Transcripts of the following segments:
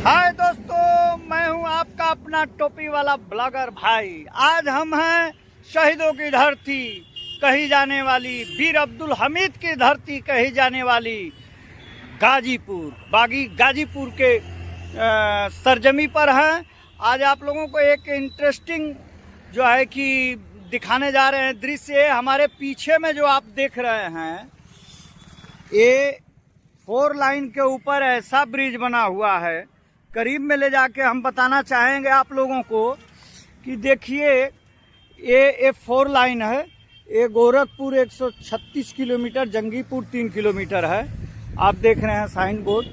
हाय दोस्तों, मैं हूं आपका अपना टोपी वाला ब्लॉगर भाई। आज हम हैं शहीदों की धरती कही जाने वाली, वीर अब्दुल हमीद की धरती कही जाने वाली गाजीपुर के सरजमी पर हैं। आज आप लोगों को एक इंटरेस्टिंग जो है कि दिखाने जा रहे हैं दृश्य। हमारे पीछे में जो आप देख रहे हैं, ये 4 लाइन के ऊपर ऐसा ब्रिज बना हुआ है। करीब में ले जाके हम बताना चाहेंगे आप लोगों को कि देखिए, ये 4 लाइन है। ये गोरखपुर 136 किलोमीटर, जंगीपुर 3 किलोमीटर है। आप देख रहे हैं साइन बोर्ड।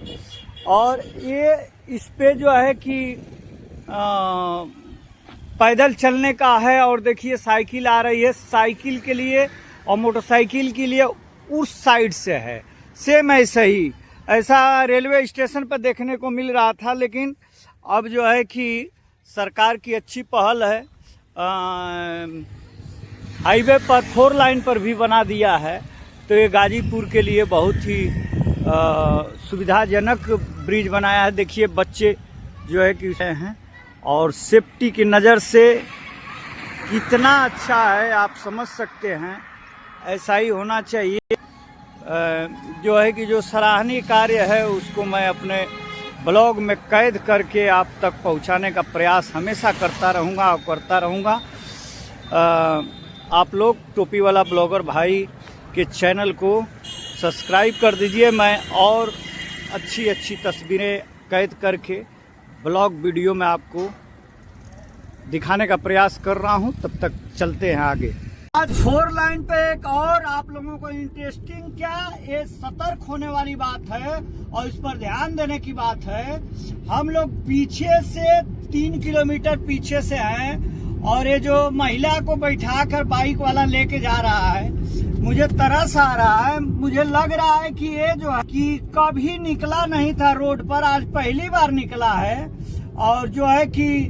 और ये इस पे जो है कि पैदल चलने का है। और देखिए साइकिल आ रही है, साइकिल के लिए और मोटरसाइकिल के लिए उस साइड से है। सेम ऐसे ही ऐसा रेलवे स्टेशन पर देखने को मिल रहा था, लेकिन अब जो है कि सरकार की अच्छी पहल है, हाईवे पर 4 लाइन पर भी बना दिया है। तो ये गाजीपुर के लिए बहुत ही सुविधाजनक ब्रिज बनाया है। देखिए बच्चे जो है कि हैं, और सेफ्टी की नज़र से कितना अच्छा है आप समझ सकते हैं। ऐसा ही होना चाहिए। जो है कि जो सराहनीय कार्य है उसको मैं अपने ब्लॉग में कैद करके आप तक पहुंचाने का प्रयास हमेशा करता रहूंगा। आप लोग टोपी वाला ब्लॉगर भाई के चैनल को सब्सक्राइब कर दीजिए। मैं और अच्छी तस्वीरें कैद करके ब्लॉग वीडियो में आपको दिखाने का प्रयास कर रहा हूं। तब तक चलते हैं आगे। आज 4 लाइन पे एक और आप लोगों को इंटरेस्टिंग, क्या ये सतर्क होने वाली बात है और इस पर ध्यान देने की बात है। हम लोग पीछे से 3 किलोमीटर पीछे से हैं, और ये जो महिला को बैठाकर बाइक वाला लेके जा रहा है, मुझे तरस आ रहा है। मुझे लग रहा है कि ये जो है कि कभी निकला नहीं था रोड पर, आज पहली बार निकला है। और जो है कि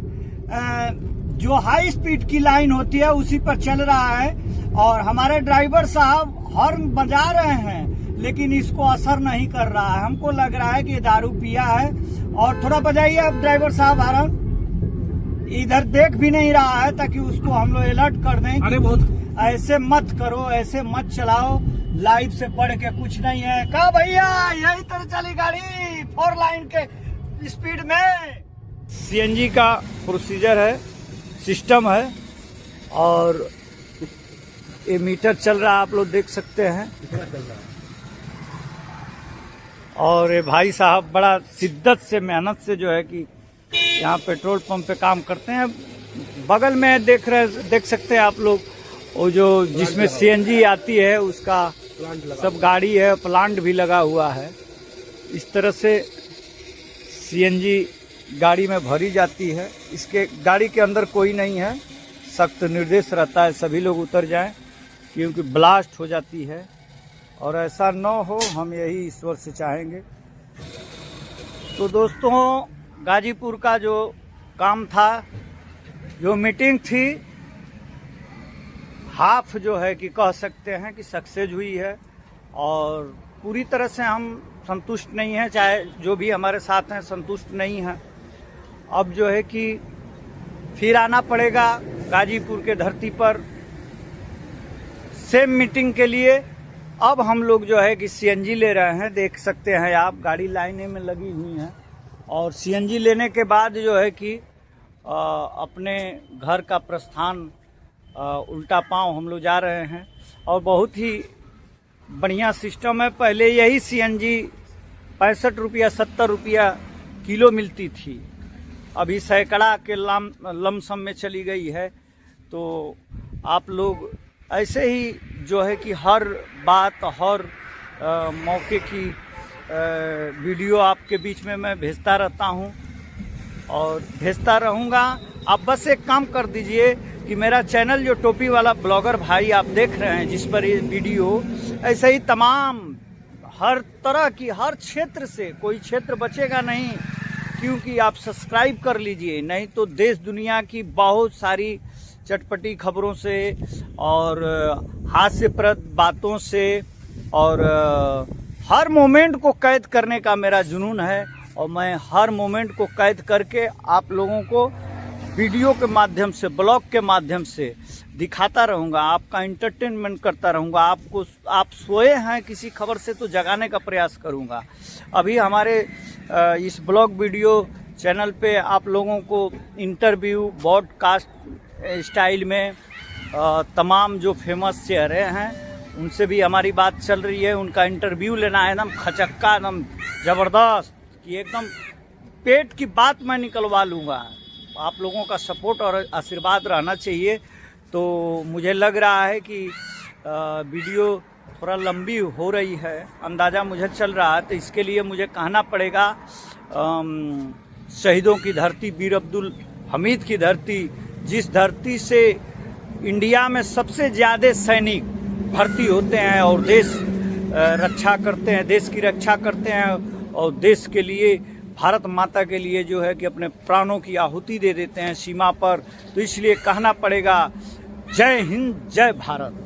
जो हाई स्पीड की लाइन होती है उसी पर चल रहा है। और हमारे ड्राइवर साहब हॉर्न बजा रहे हैं, लेकिन इसको असर नहीं कर रहा है। हमको लग रहा है कि दारू पिया है। और थोड़ा बजाइए अब ड्राइवर साहब हॉर्न। इधर देख भी नहीं रहा है ताकि उसको हम लोग अलर्ट कर दें। अरे बहुत ऐसे मत करो, ऐसे मत चलाओ, लाइव से बढ़ के कुछ नहीं है। कहा भैया यही तरह चली गाड़ी 4 लाइन के स्पीड में। सीएनजी का प्रोसीजर है, सिस्टम है, और ये मीटर चल रहा है, आप लोग देख सकते हैं। और ये भाई साहब बड़ा शिद्दत से, मेहनत से जो है कि यहाँ पेट्रोल पंप पे काम करते हैं। बगल में देख सकते हैं आप लोग, वो जो जिसमें सीएनजी आती है उसका सब गाड़ी है, प्लांट भी लगा हुआ है। इस तरह से सीएनजी गाड़ी में भरी जाती है। इसके गाड़ी के अंदर कोई नहीं है, सख्त निर्देश रहता है सभी लोग उतर जाएं, क्योंकि ब्लास्ट हो जाती है। और ऐसा न हो, हम यही ईश्वर से चाहेंगे। तो दोस्तों, गाजीपुर का जो काम था, जो मीटिंग थी, हाफ जो है कि कह सकते हैं कि सक्सेस हुई है। और पूरी तरह से हम संतुष्ट नहीं हैं, चाहे जो भी हमारे साथ हैं संतुष्ट नहीं हैं। अब जो है कि फिर आना पड़ेगा गाजीपुर के धरती पर सेम मीटिंग के लिए। अब हम लोग जो है कि सीएनजी ले रहे हैं। देख सकते हैं आप, गाड़ी लाइनें में लगी हुई हैं। और सीएनजी लेने के बाद जो है कि अपने घर का प्रस्थान उल्टा पांव हम लोग जा रहे हैं। और बहुत ही बढ़िया सिस्टम है। पहले यही सीएनजी 65 रुपया 70 रुपया किलो मिलती थी, अभी सैकड़ा के लमसम में चली गई है। तो आप लोग ऐसे ही जो है कि हर बात, हर मौके की वीडियो आपके बीच में मैं भेजता रहता हूं और भेजता रहूंगा। आप बस एक काम कर दीजिए कि मेरा चैनल जो टोपी वाला ब्लॉगर भाई आप देख रहे हैं, जिस पर ये वीडियो, ऐसे ही तमाम हर तरह की, हर क्षेत्र से कोई क्षेत्र बचेगा नहीं, क्योंकि आप सब्सक्राइब कर लीजिए। नहीं तो देश दुनिया की बहुत सारी चटपटी खबरों से और हास्यप्रद बातों से और हर मोमेंट को कैद करने का मेरा जुनून है। और मैं हर मोमेंट को कैद करके आप लोगों को वीडियो के माध्यम से, ब्लॉग के माध्यम से दिखाता रहूँगा, आपका एंटरटेनमेंट करता रहूँगा। आप सोए हैं किसी खबर से तो जगाने का प्रयास करूँगा। अभी हमारे इस ब्लॉग वीडियो चैनल पे आप लोगों को इंटरव्यू ब्रॉडकास्ट स्टाइल में तमाम जो फेमस चेहरे हैं उनसे भी हमारी बात चल रही है। उनका इंटरव्यू लेना है एकदम खचक्का, एकदम ज़बरदस्त, कि एकदम पेट की बात मैं निकलवा लूँगा। आप लोगों का सपोर्ट और आशीर्वाद रहना चाहिए। तो मुझे लग रहा है कि वीडियो थोड़ा लंबी हो रही है, अंदाज़ा मुझे चल रहा है। तो इसके लिए मुझे कहना पड़ेगा, शहीदों की धरती, वीर अब्दुल हमीद की धरती, जिस धरती से इंडिया में सबसे ज़्यादा सैनिक भर्ती होते हैं और देश रक्षा करते हैं, देश की रक्षा करते हैं और देश के लिए, भारत माता के लिए जो है कि अपने प्राणों की आहुति दे देते हैं सीमा पर। तो इसलिए कहना पड़ेगा, जय हिंद, जय भारत।